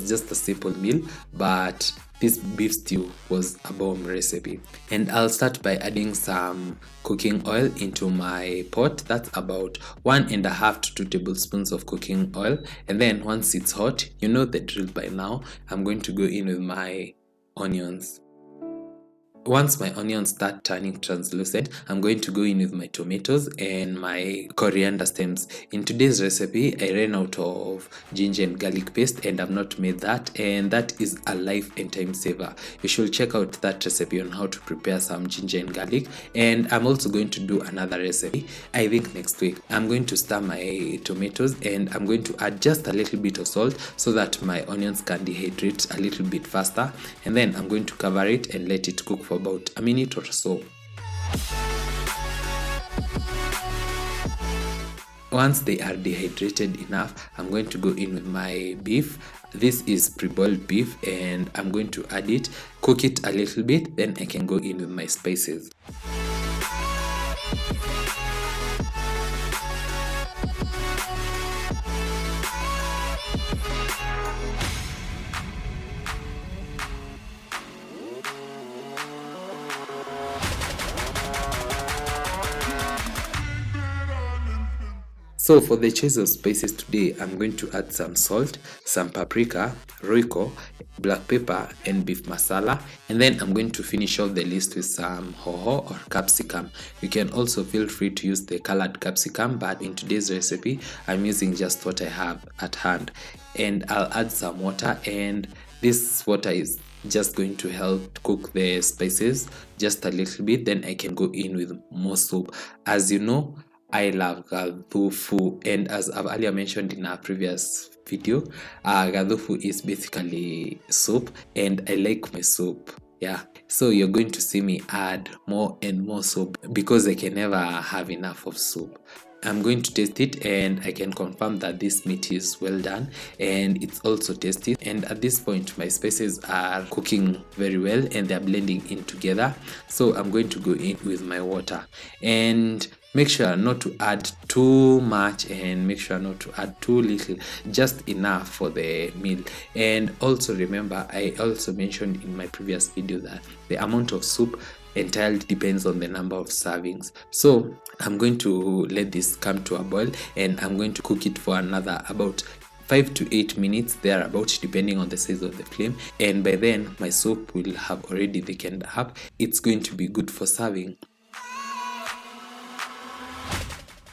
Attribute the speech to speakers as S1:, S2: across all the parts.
S1: just a simple meal, but this beef stew was a bomb recipe. And I'll start by adding some cooking oil into my pot. That's about 1.5 to 2 tablespoons of cooking oil. And then once it's hot, you know the drill by now, I'm going to go in with my onions. Once my onions start turning translucent, I'm going to go in with my tomatoes and my coriander stems. In today's recipe, I ran out of ginger and garlic paste and I've not made that, and that is a life and time saver. You should check out that recipe on how to prepare some ginger and garlic. And I'm also going to do another recipe, I think next week. I'm going to stir my tomatoes and I'm going to add just a little bit of salt so that my onions can dehydrate a little bit faster. And then I'm going to cover it and let it cook for about a minute or so. Once they are dehydrated enough, I'm going to go in with my beef. This is pre-boiled beef and I'm going to add it, cook it a little bit, then I can go in with my spices. So for the choice of spices today, I'm going to add some salt, some paprika, roiko, black pepper, and beef masala. And then I'm going to finish off the list with some hoho or capsicum. You can also feel free to use the colored capsicum, but in today's recipe, I'm using just what I have at hand. And I'll add some water, and this water is just going to help cook the spices just a little bit. Then I can go in with more soup. As you know, I love gadhufu, and as I've earlier mentioned in our previous video, gadhufu is basically soup, and I like my soup. Yeah, so you're going to see me add more and more soup because I can never have enough of soup. I'm going to taste it and I can confirm that this meat is well done and it's also tasty. And at this point my spices are cooking very well and they're blending in together. So I'm going to go in with my water, and make sure not to add too much and make sure not to add too little, just enough for the meal. And also remember, I also mentioned in my previous video that the amount of soup entirely depends on the number of servings. So I'm going to let this come to a boil and I'm going to cook it for another about 5 to 8 minutes thereabout, depending on the size of the flame. And by then my soup will have already thickened up. It's going to be good for serving.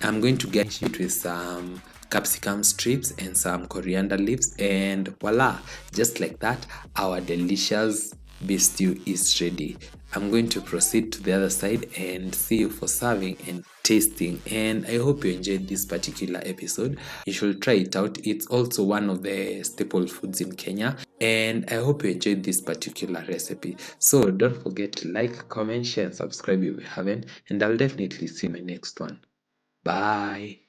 S1: I'm going to get it with some capsicum strips and some coriander leaves, and voila, just like that, our delicious beef stew is ready. I'm going to proceed to the other side and see you for serving and tasting. And I hope you enjoyed this particular episode. You should try it out. It's also one of the staple foods in Kenya, and I hope you enjoyed this particular recipe. So don't forget to like, comment, share, and subscribe if you haven't, and I'll definitely see you in my next one. Bye.